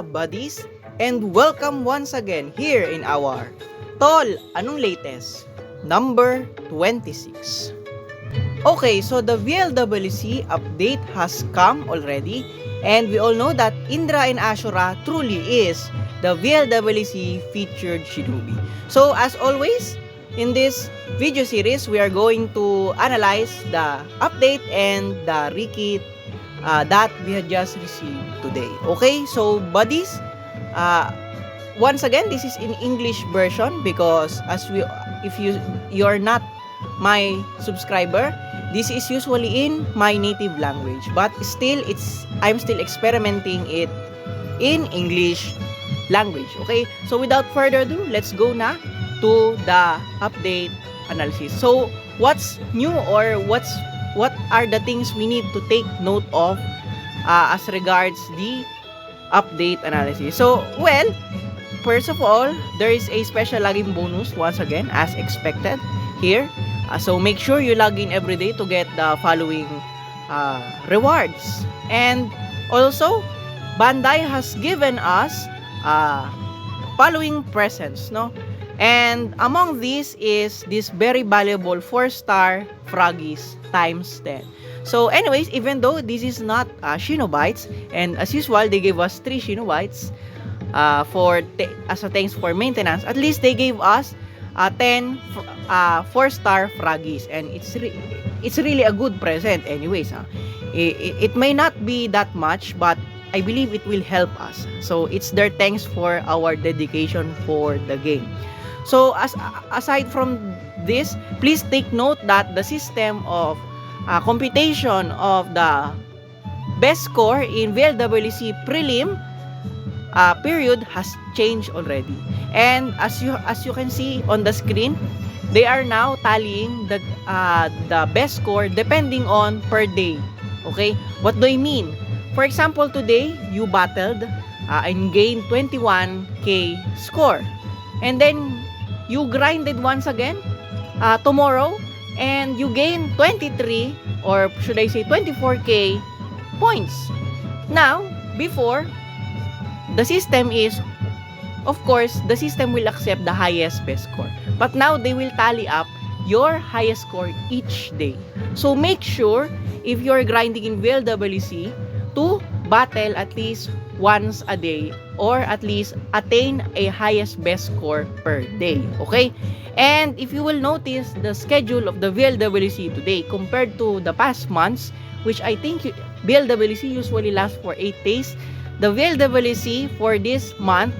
up, buddies? And welcome once again here in our Tol, anong latest? Number 26. Okay, so the VLWC update has come already, and we all know that Indra and Ashura truly is the VLWC featured shinobi. So as always, in this video series, we are going to analyze the update and the rekit that we had just received today. Okay, so buddies, once again, this is in English version because if you're not my subscriber, this is usually in my native language, but still I'm still experimenting it in English language. Okay, so without further ado, let's go na to the update analysis. So what's new, or what are the things we need to take note of as regards the update analysis? So well, first of all, there is a special login bonus once again as expected here. So make sure you log in every day to get the following rewards. And also, Bandai has given us following presents, no? And among these is this very valuable 4-star Froggies times 10. So anyways, even though this is not Shinobites, and as usual, they gave us 3 Shinobites as a thanks for maintenance, at least they gave us 10 4-star Froggies, and it's really a good present anyways. It may not be that much, but I believe it will help us. So it's their thanks for our dedication for the game. So aside from this, please take note that the system of computation of the best score in VLWC prelim period has changed already. And as you can see on the screen, they are now tallying the best score depending on per day. Okay, what do I mean? For example, today you battled and gained 21k score, and then you grinded once again tomorrow, and you gain 23, or should I say 24k points. Now, before, the system is, of course, the system will accept the highest best score. But now they will tally up your highest score each day. So make sure, if you're grinding in VLWC, to battle at least once a day, or at least attain a highest best score per day. Okay? And if you will notice the schedule of the VLWC today compared to the past months, which I think VLWC usually lasts for 8 days, the VLWC for this month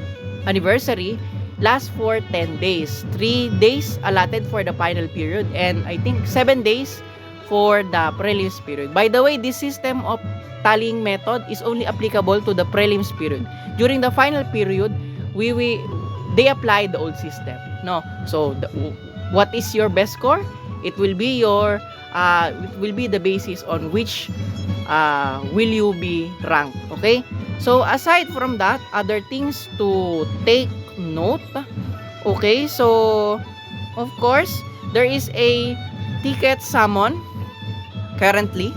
anniversary lasts for 10 days. 3 days allotted for the final period, and I think 7 days for the prelims period. By the way, this system of tallying method is only applicable to the prelims period. During the final period, they apply the old system. No, so what is your best score? It will be the basis on which will you be ranked. Okay. So aside from that, other things to take note. Okay, so of course there is a ticket summon currently.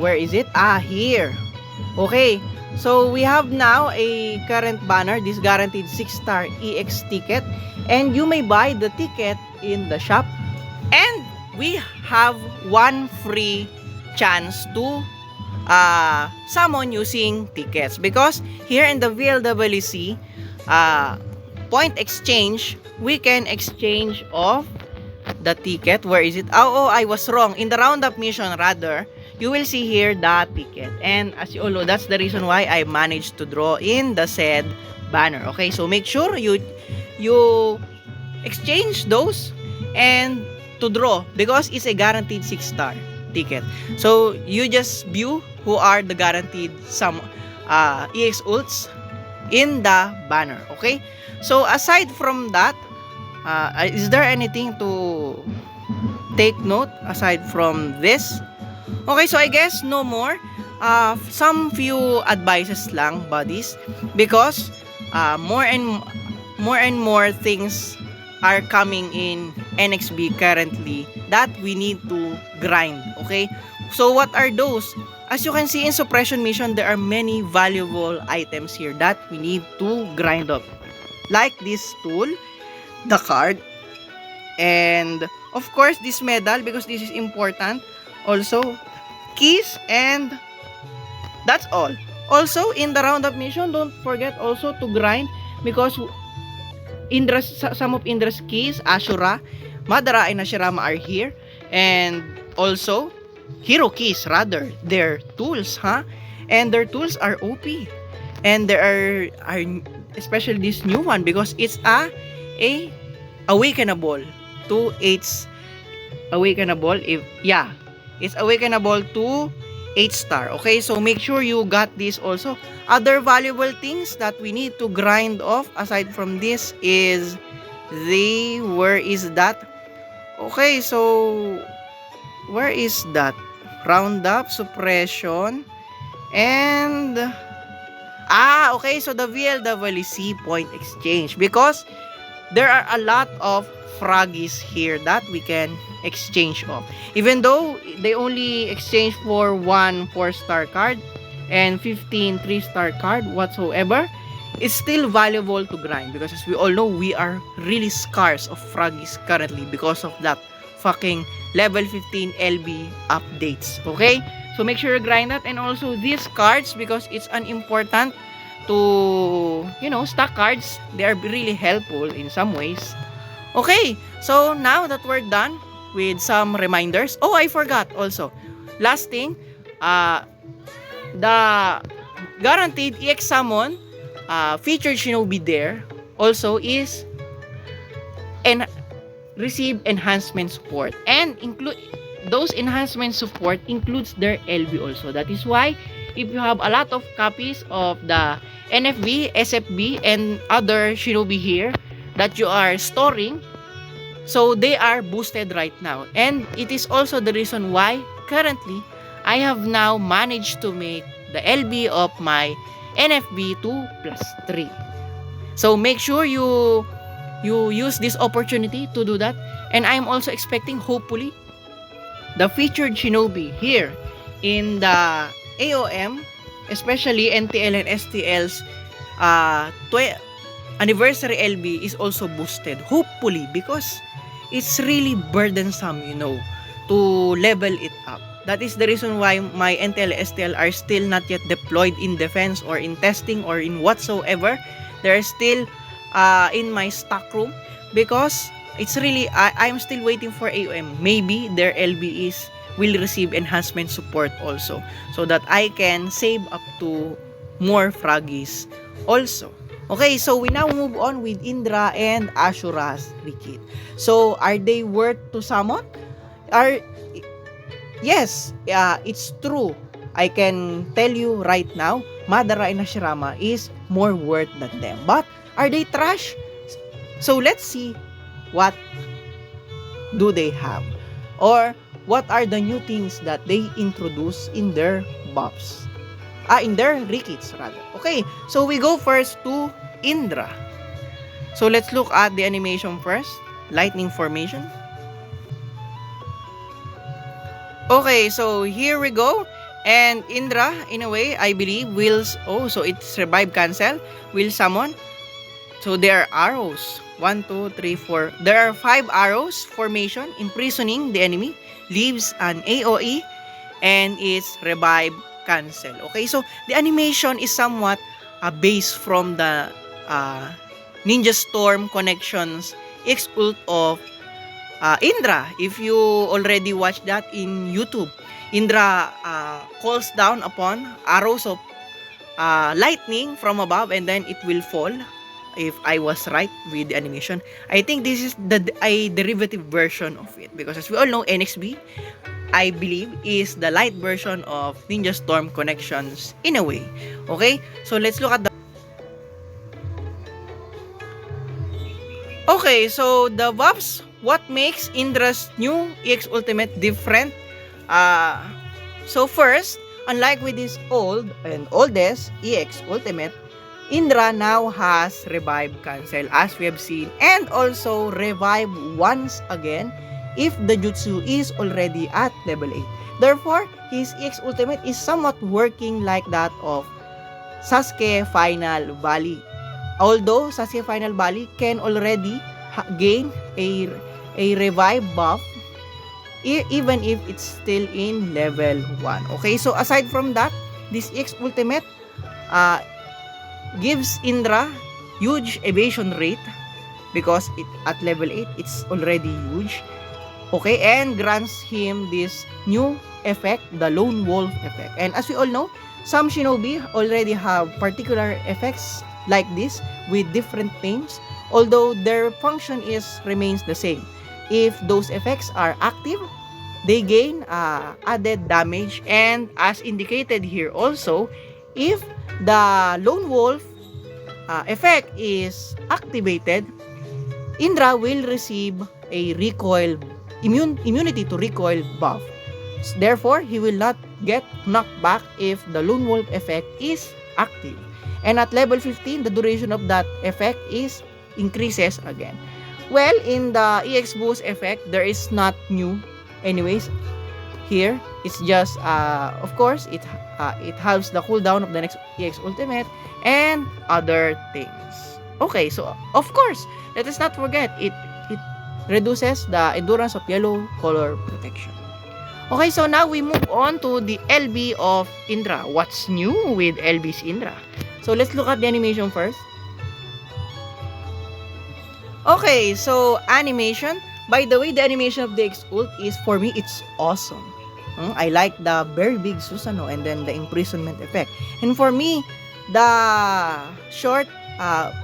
Where is it? Here. Okay, so we have now a current banner, this guaranteed 6-star EX ticket, and you may buy the ticket in the shop, and we have one free chance to summon using tickets, because here in the VLWC point exchange, we can exchange of the ticket. Where is it? Oh, I was wrong. In the roundup mission, rather, you will see here the ticket, and as you all know, that's the reason why I managed to draw in the said banner. Okay, so make sure you exchange those and to draw, because it's a guaranteed 6-star ticket. So you just view who are the guaranteed some EX ults in the banner. Okay, so aside from that, is there anything to take note aside from this? Okay, so I guess no more. Some few advices lang, buddies, because more and more things are coming in NXB currently that we need to grind. Okay, so what are those? as you can see in suppression mission, there are many valuable items here that we need to grind up. Like this tool, the card, and of course this medal because this is important. Also, keys, and that's all. Also, in the roundup mission, don't forget also to grind because some of Indra's keys, Ashura, Madara, and Hashirama are here. And also, hero keys rather, their tools, and their tools are OP. And there are especially this new one because it's a awakenable to its awakenable it's awakenable to 8-star. Okay, so make sure you got this also. Other valuable things that we need to grind off aside from this is where is that? Okay, so where is that? Roundup, suppression, and okay, so the VLWC point exchange because there are a lot of froggies here that we can exchange of. Even though they only exchange for 1 4-star card and 15 3-star card whatsoever, it's still valuable to grind because as we all know, we are really scarce of froggies currently because of that fucking level 15 LB updates. Okay, so make sure you grind that. And also these cards because it's an important to stock cards. They are really helpful in some ways. Okay, so now that we're done with some reminders, I forgot also, last thing, the guaranteed EX summon featured shinobi there also is receive enhancement support, and include those enhancement support includes their LB also. That is why if you have a lot of copies of the NFB, SFB, and other shinobi here that you are storing, so they are boosted right now. And it is also the reason why currently I have now managed to make the LB of my NFB to +3. So make sure you use this opportunity to do that. And I'm also expecting hopefully the featured shinobi here in the AOM, especially NTL and STL's anniversary LB is also boosted, hopefully, because it's really burdensome, to level it up. That is the reason why my NTL STL are still not yet deployed in defense or in testing or in whatsoever. They're still in my stock room because it's really I'm still waiting for AOM. Maybe their LB will receive enhancement support also, so that I can save up to more froggies also. Okay, so we now move on with Indra and Ashura's Rikit. So are they worth to summon? Yes, it's true. I can tell you right now, Madara and Hashirama is more worth than them. But are they trash? So let's see what do they have, or what are the new things that they introduce in their buffs. In their Rikits rather. Okay, so we go first to Indra. So let's look at the animation first. Lightning formation. Okay, so here we go. And Indra, in a way, I believe will, so it's revive cancel, will summon. So there are arrows. 1, 2, 3, 4. There are 5 arrows formation, imprisoning the enemy, leaves an AOE, and it's revive cancel. Okay, so the animation is somewhat based from the Ninja Storm Connections X-Ult of Indra. If you already watched that in YouTube, Indra calls down upon arrows of lightning from above and then it will fall. If I was right with the animation, I think this is a derivative version of it, because as we all know, NXB, I believe, is the light version of Ninja Storm Connections in a way. Okay, so let's look at the... Okay, so the buffs, what makes Indra's new EX Ultimate different? So first, unlike with his old and oldest EX Ultimate, Indra now has revive cancel as we have seen, and also revive once again if the jutsu is already at level 8. Therefore, his EX ultimate is somewhat working like that of Sasuke Final Valley. Although Sasuke Final Valley can already gain a revive buff even if it's still in level 1. Okay, so aside from that, this EX ultimate gives Indra huge evasion rate because at level 8 it's already huge. Okay, and grants him this new effect, the Lone Wolf effect. And as we all know, some shinobi already have particular effects like this with different names, although their function remains the same. If those effects are active, they gain added damage, and as indicated here also, if the Lone Wolf effect is activated, Indra will receive a recoil immunity to recoil buff. Therefore, he will not get knocked back if the Lone Wolf effect is active. And at level 15, the duration of that effect increases again. Well, in the EX boost effect, there is not new anyways. Here, it's just, of course, it halves the cooldown of the next EX ultimate and other things. Okay, so of course, let us not forget, it reduces the endurance of yellow color protection. Okay, so now we move on to the LB of Indra. What's new with LB's Indra? So let's look at the animation first. Okay, so animation. By the way, the animation of the EX ult is, for me, it's awesome. I like the very big Susanoo and then the imprisonment effect. And for me, the short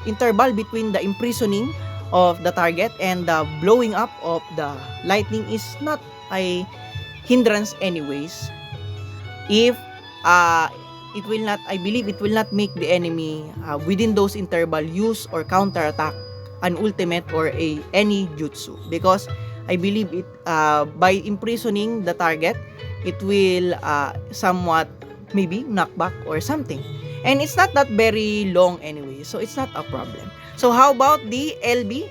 interval between the imprisoning of the target and the blowing up of the lightning is not a hindrance anyways. If it will not, I believe it will not make the enemy within those interval use or counter attack an ultimate or any jutsu, because I believe it by imprisoning the target, it will somewhat maybe knock back or something, and it's not that very long anyway, so it's not a problem. So how about the LB?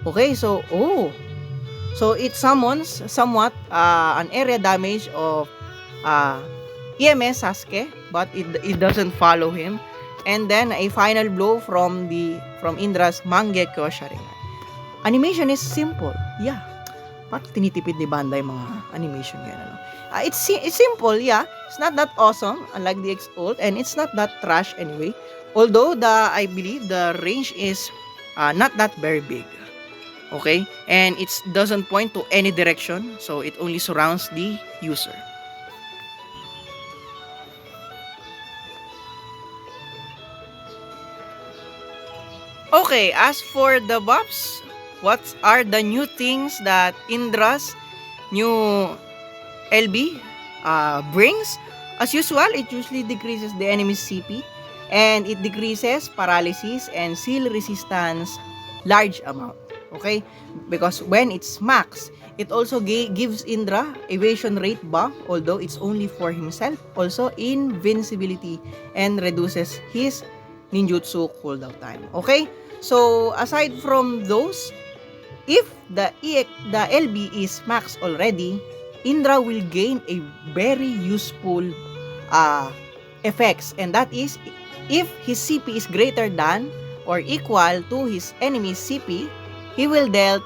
Okay, so it summons somewhat an area damage of EMS Sasuke, but it doesn't follow him. And then a final blow from Indra's Mangekyo Sharingan. Animation is simple. Yeah. Parang tinitipid ni Bandai mga animation yan. Ano? It's simple, yeah. It's not that awesome, unlike the EX ult, and it's not that trash anyway. Although I believe the range is not that very big. Okay? And it doesn't point to any direction, so it only surrounds the user. Okay, as for the buffs, what are the new things that Indra's new LB brings? As usual, it usually decreases the enemy's CP, and it decreases paralysis and seal resistance large amount. Okay, because when it's max, it also gives Indra evasion rate buff, although it's only for himself. Also invincibility, and reduces his ninjutsu cooldown time. Okay, so aside from those, if the LB is max already, Indra will gain a very useful effects, and that is if his CP is greater than or equal to his enemy's CP, he will dealt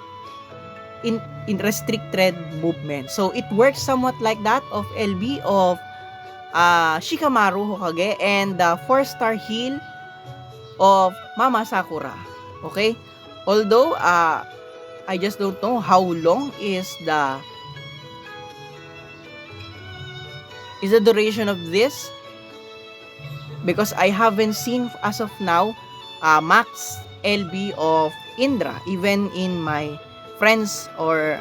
in restricted movement. So it works somewhat like that of LB of Shikamaru Hokage and the 4-star heal of Mama Sakura. Okay? Although I just don't know how long is the duration of this, because I haven't seen as of now max LB of Indra, even in my friends or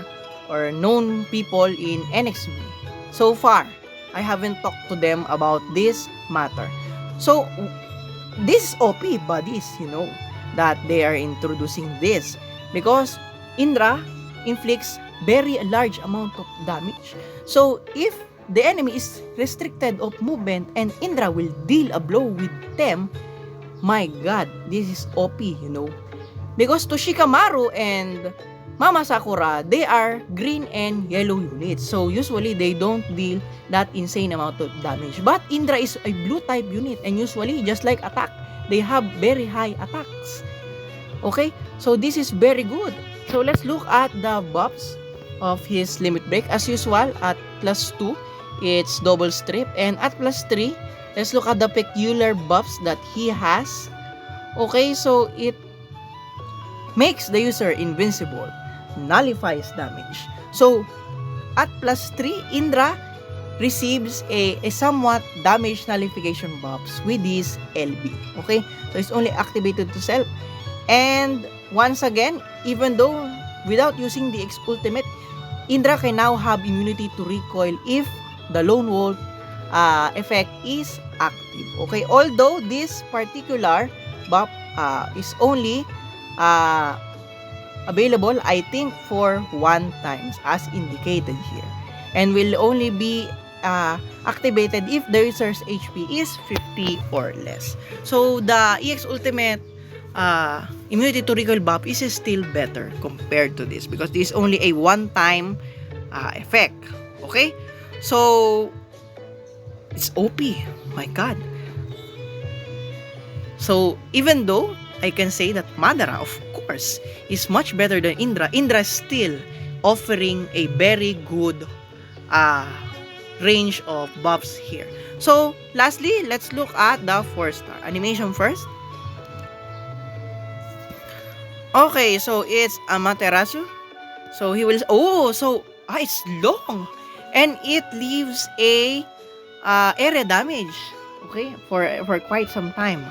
known people in NXB. So far, I haven't talked to them about this matter. So this OP buddies, that they are introducing this, because Indra inflicts very large amount of damage. So if the enemy is restricted of movement and Indra will deal a blow with them, my god, this is OP, because to Shikamaru and Mama Sakura, they are green and yellow units. So usually they don't deal that insane amount of damage. But Indra is a blue type unit and usually just like attack, they have very high attacks. Okay, so this is very good. So let's look at the buffs of his limit break. As usual, at +2, it's double strip. And at +3, let's look at the peculiar buffs that he has. Okay, so it makes the user invincible, nullifies damage. So at +3, Indra receives a somewhat damage nullification buffs with his LB. Okay, so it's only activated to self. And once again, even though without using the X ultimate, Indra can now have immunity to recoil if the Lone Wolf effect is active. Okay, although this particular buff is only available, I think, for 1 time as indicated here, and will only be activated if the user's HP is 50 or less. So the EX ultimate immunity to recoil buff is still better compared to this because this is only a 1-time effect. Okay, so it's OP, my god. So even though I can say that Madara, of course, is much better than Indra, Indra is still offering a very good range of buffs here. So lastly, let's look at the 4-star animation first. Okay, so it's Amaterasu. So he will, it's long and it leaves a area damage, okay, for quite some time.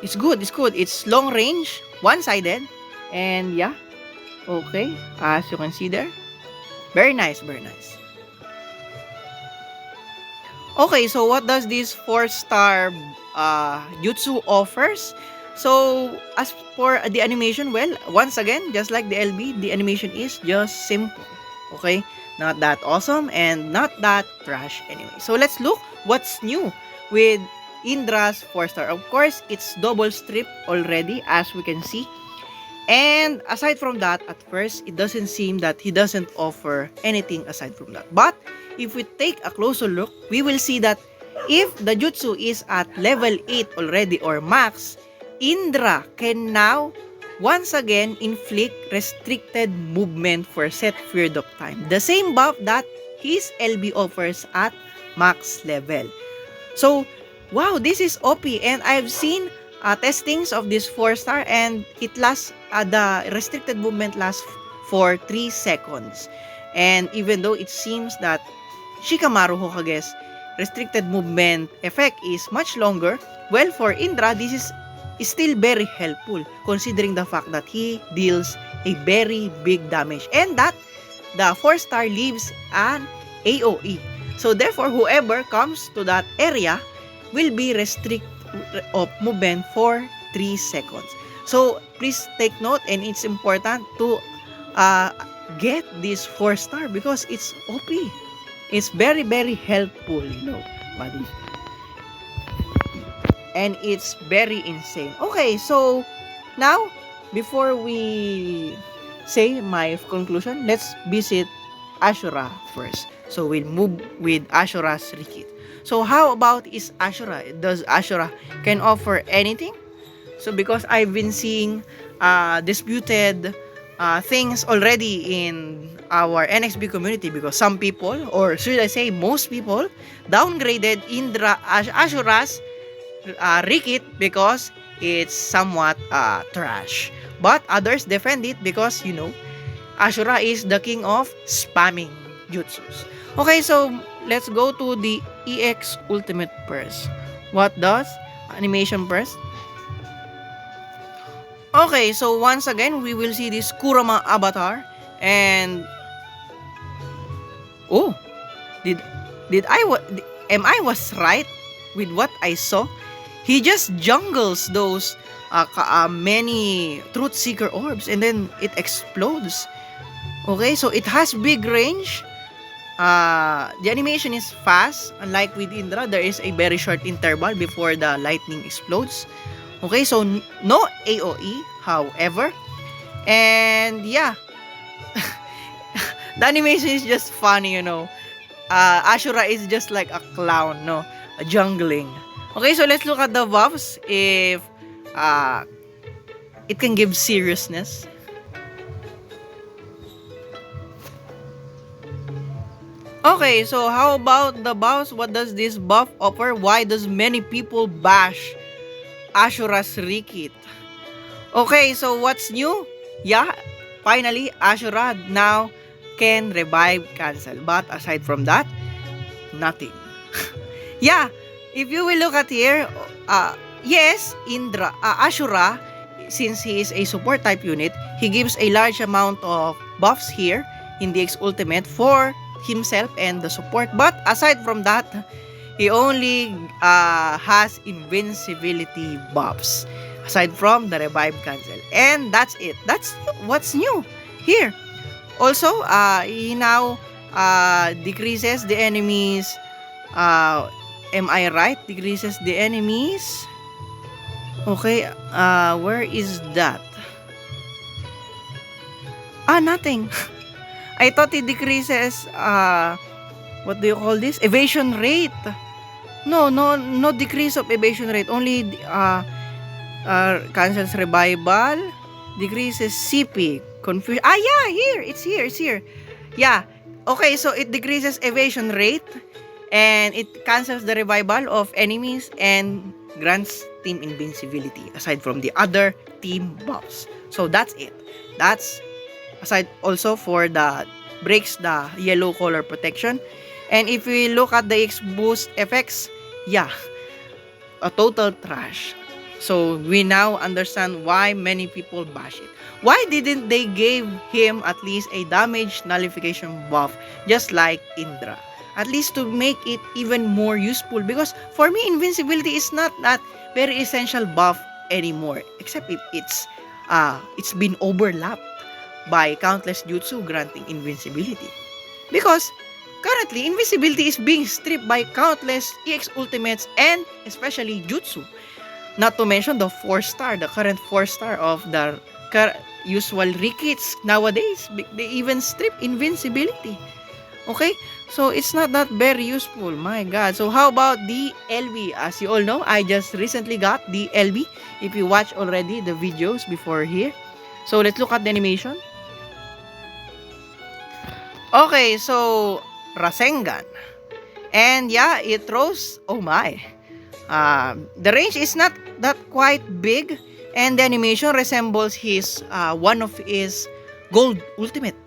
It's good, it's long range, one-sided, and yeah, okay, as you can see there, very nice. Okay, so what does this 4-star jutsu offers? So as for the animation, well, once again, just like the LB, the animation is just simple, okay, not that awesome and not that trash anyway. So let's look what's new with Indra's 4-star. Of course, it's double strip already, as we can see. And aside from that, at first, it doesn't seem that he doesn't offer anything aside from that. But if we take a closer look, we will see that if the jutsu is at level 8 already or max, Indra can now once again inflict restricted movement for a set period of time. The same buff that his LB offers at max level. So wow, this is OP, and I've seen testings of this 4-star, and it lasts, the restricted movement lasts for 3 seconds. And even though it seems that Shikamaru Hokage's restricted movement effect is much longer, well, for Indra, this is still very helpful considering the fact that he deals a very big damage and that the 4-star leaves an AoE. So therefore, whoever comes to that area will be restricted of movement for 3 seconds. So please take note, and it's important to get this 4-star because it's OP. It's very helpful, buddy. And it's very insane. Okay, so now before we say my conclusion, let's visit Ashura first. So we'll move with Ashura's Rikit. So how about is Ashura? Does Ashura can offer anything? So because I've been seeing disputed things already in our NXB community, because some people, or should I say most people, downgraded Ashura's Rikit because it's somewhat trash. But others defend it because, Ashura is the king of spamming jutsus. Okay, so let's go to the EX Ultimate first. What does animation first? Okay, so once again, we will see this Kurama avatar, and am I was right with what I saw? He just jungles those many Truth Seeker orbs and then it explodes. Okay, so it has big range. The animation is fast. Unlike with Indra, there is a very short interval before the lightning explodes. Okay, so no AoE, however. And yeah, The animation is just funny, you know. Ashura is just like a clown, no? A jungling. Okay, so let's look at the buffs if it can give seriousness. Okay, so how about the buffs? What does this buff offer? Why does many people bash Ashura's Rikit? Okay, so what's new? Yeah, finally, Ashura now can revive cancel. But aside from that, nothing. Yeah, if you will look at here, yes, Ashura, since he is a support type unit, he gives a large amount of buffs here in the X Ultimate for himself and the support. But aside from that, he only has invincibility buffs aside from the revive cancel, and that's it. That's what's new here. Also, he now decreases the enemies. Am I right? Decreases the enemies. Okay, where is that? Nothing. I thought it decreases, what do you call this? Evasion rate. No decrease of evasion rate. Only, cancels revival, decreases CP. Confusion. Yeah, here. It's here. Yeah. Okay, so it decreases evasion rate, and it cancels the revival of enemies and grants team invincibility, aside from the other team buffs. So that's it. That's aside also for the breaks the yellow color protection. And if we look at the X boost effects, yeah, a total trash. So we now understand why many people bash it. Why didn't they give him at least a damage nullification buff just like Indra? At least to make it even more useful, because for me invincibility is not that very essential buff anymore, except it's been overlapped by countless jutsu granting invincibility. Because currently, invisibility is being stripped by countless EX ultimates and especially jutsu. Not to mention the 4-star, the current 4-star of the usual Rikits nowadays. They even strip invincibility. Okay? So it's not that very useful. My God. So how about the LB? As you all know, I just recently got the LB. If you watch already the videos before here. So let's look at the animation. Okay, so Rasengan. And yeah, it throws, oh my. The range is not that quite big, and the animation resembles his one of his gold ultimate.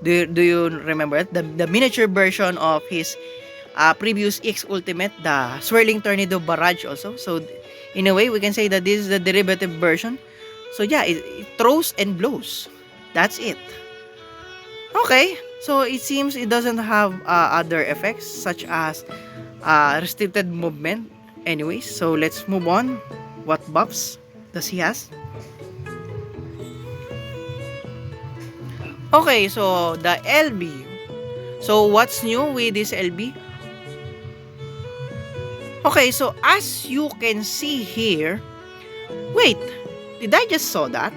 Do you remember it? The miniature version of his previous X ultimate, the Swirling Tornado Barrage also. So in a way, we can say that this is the derivative version. So yeah, it throws and blows. That's it. Okay, so it seems it doesn't have other effects such as restricted movement. Anyways, so let's move on. What buffs does he has? Okay, so the LB. So what's new with this LB? Okay, so as you can see here, wait, did I just saw that?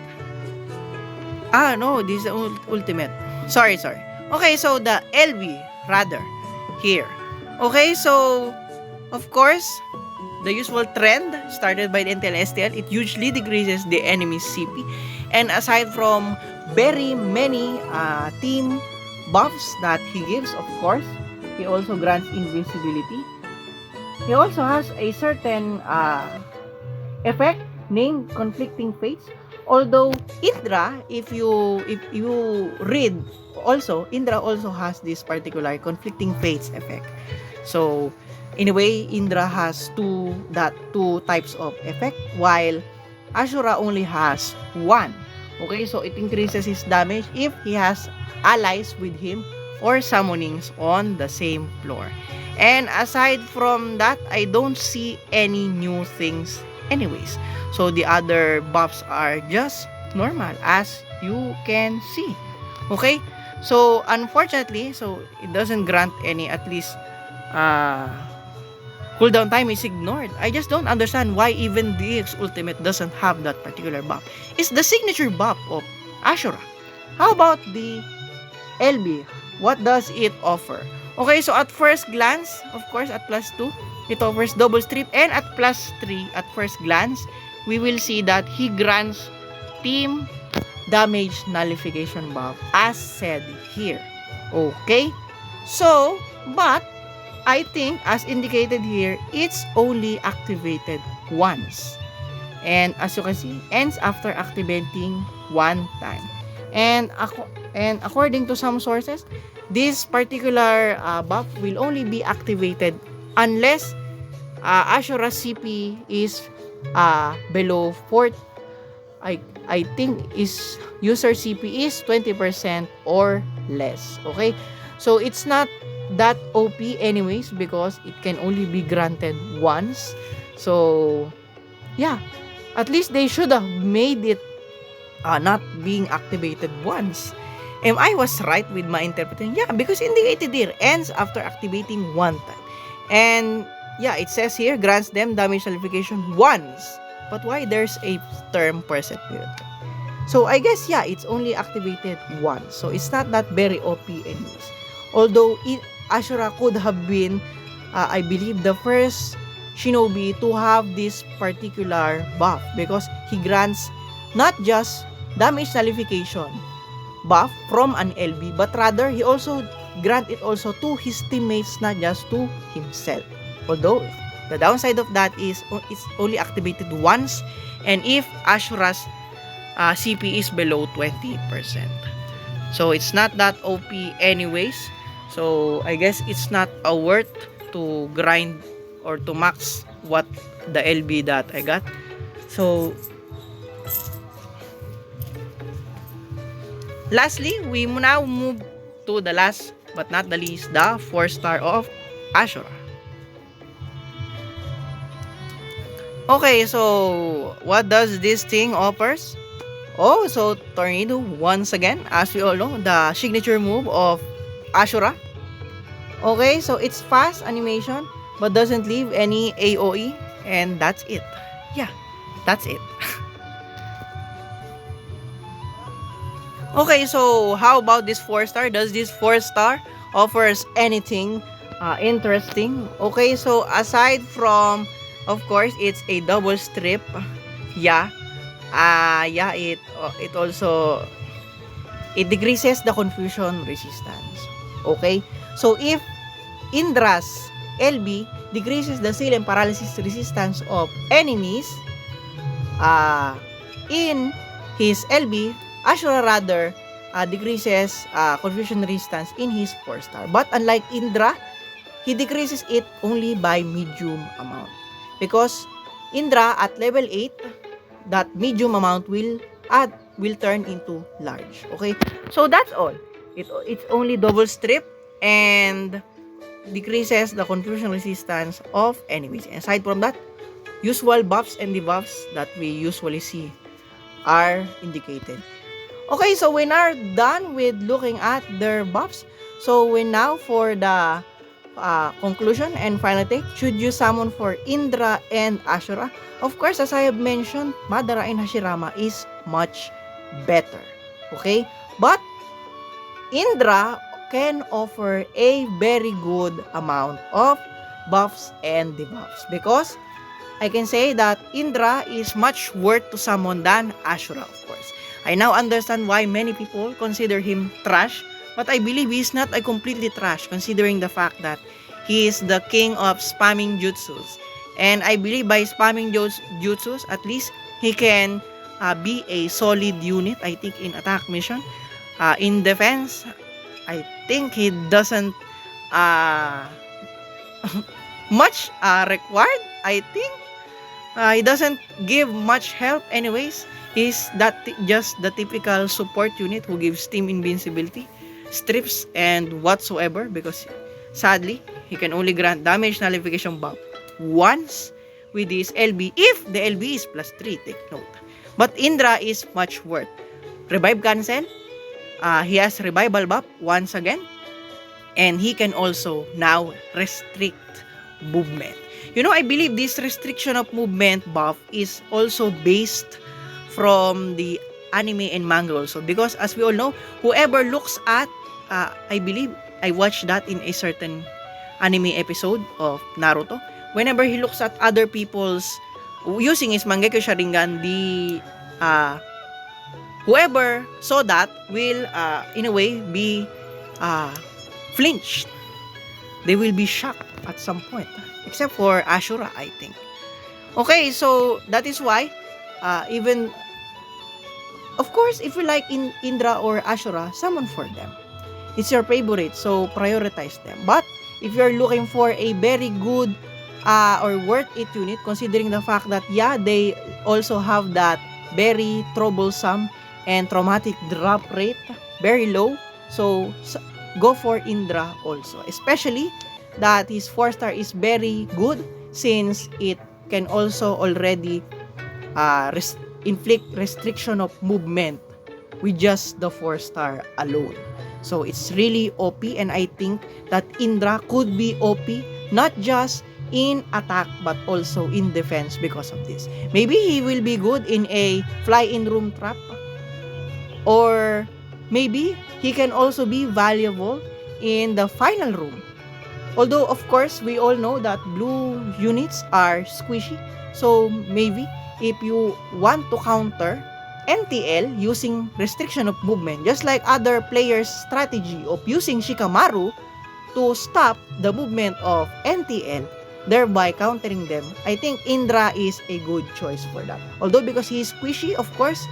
No, this is the ultimate. Sorry. Okay, so the LB rather here. Okay, so of course, the usual trend started by the Intel STL, it usually decreases the enemy's CP. And aside from very many team buffs that he gives, of course, he also grants invincibility. He also has a certain effect named Conflicting Fates. Although Indra, if you read also, Indra also has this particular Conflicting Fates effect. So in a way, Indra has two types of effect, while Ashura only has one. Okay, so it increases his damage if he has allies with him or summonings on the same floor. And aside from that, I don't see any new things anyways. So the other buffs are just normal, as you can see. Okay, so unfortunately, so it doesn't grant any, at least cooldown time is ignored. I just don't understand why even DX Ultimate doesn't have that particular buff. It's the signature buff of Ashura. How about the LB? what does it offer? Okay, so at first glance, of course, at +2, it offers double strip, and at +3, at first glance, we will see that he grants team damage nullification buff as said here. Okay, so but I think as indicated here, it's only activated once, and as you can see, ends after activating one time. And according to some sources, this particular buff will only be activated unless Ashura CP is below 4. I think is user CP is 20% or less. Okay, so it's not that OP anyways because it can only be granted once. So yeah, at least they should have made it not being activated once. Am I was right with my interpretation? Yeah, because indicated here ends after activating one time. And yeah, it says here grants them damage nullification once. But why there's a term percent period? So I guess yeah, it's only activated once. So it's not that very OP anyways. Although Ashura could have been, I believe, the first shinobi to have this particular buff because he grants not just damage nullification buff from an LB, but rather he also grant it also to his teammates, not just to himself. Although the downside of that is it's only activated once, and if Ashura's CP is below 20%. So it's not that OP anyways. So I guess it's not worth to grind or to max what the LB that I got. So lastly, we now move to the last but not the least, the 4-star of Ashura. Okay, so what does this thing offers? Oh, so Tornado once again, as we all know, the signature move of Ashura. Okay, so it's fast animation but doesn't leave any AOE, and that's it. Yeah, that's it. Okay, so how about this 4-star? Does this 4-star offers anything interesting? Okay, so aside from, of course, it's a double strip. Yeah. It also decreases the confusion resistance. Okay? So if Indra's LB decreases the seal and paralysis resistance of enemies, in his LB, Ashura rather decreases confusion resistance in his 4-star. But unlike Indra, he decreases it only by medium amount. Because Indra at level 8, that medium amount will turn into large. Okay? So that's all. It's only double strip and decreases the confusion resistance of enemies. And aside from that, usual buffs and debuffs that we usually see are indicated. Okay, so we are done with looking at their buffs. So we now for the conclusion and final take, should you summon for Indra and Ashura? Of course, as I have mentioned, Madara and Hashirama is much better. Okay? But Indra can offer a very good amount of buffs and debuffs because I can say that Indra is much worth to summon than Ashura, of course. I now understand why many people consider him trash, but I believe he's not a completely trash considering the fact that he is the king of spamming jutsus. And I believe by spamming jutsus, at least he can be a solid unit, I think, in attack mission. In defense, I think he doesn't much required. I think he doesn't give much help anyways. He's just the typical support unit who gives team invincibility, strips, and whatsoever, because sadly, he can only grant damage nullification buff once with his LB if the LB is +3, take note. But Indra is much worth. Revive cancel, he has revival buff once again, and he can also now restrict movement. You know, I believe this restriction of movement buff is also based from the anime and manga also, because as we all know, whoever looks at I believe I watched that in a certain anime episode of Naruto. Whenever he looks at other people's using his Mangekyo Sharingan, the whoever saw that will in a way be flinched. They will be shocked at some point, except for Ashura, I think. Okay, so that is why even of course, if you like Indra or Ashura, summon for them. It's your favorite, so prioritize them. But if you're looking for a very good or worth it unit, considering the fact that they also have that very troublesome and traumatic drop rate, very low. So go for Indra also, especially that his 4-star is very good since it can also already inflict restriction of movement with just the 4-star alone. So it's really OP, and I think that Indra could be OP not just in attack but also in defense because of this. Maybe he will be good in a fly-in room trap, or maybe he can also be valuable in the final room. Although of course we all know that blue units are squishy, so maybe if you want to counter NTL using restriction of movement, just like other players' strategy of using Shikamaru to stop the movement of NTL, thereby countering them, I think Indra is a good choice for that. Although because he is squishy, of course,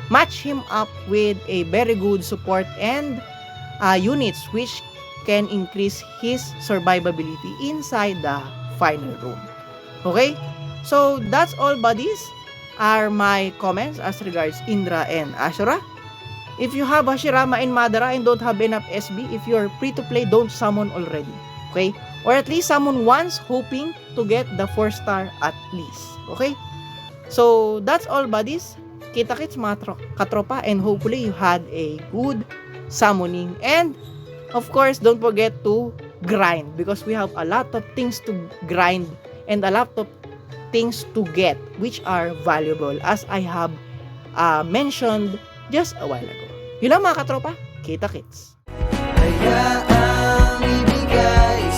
match him up with a very good support and units which can increase his survivability inside the final room. Okay? So that's all, buddies, are my comments as regards Indra and Ashura. If you have Hashirama and Madara and don't have enough SB, if you're free to play, don't summon already. Okay? Or at least summon once, hoping to get the 4-star at least. Okay? So that's all, buddies. Kita-kits mga katropa, and hopefully you had a good summoning. And of course, don't forget to grind, because we have a lot of things to grind and a lot of things to get which are valuable, as I have mentioned just a while ago. Yun lang mga katropa, kita-kits. Hayaang ibigay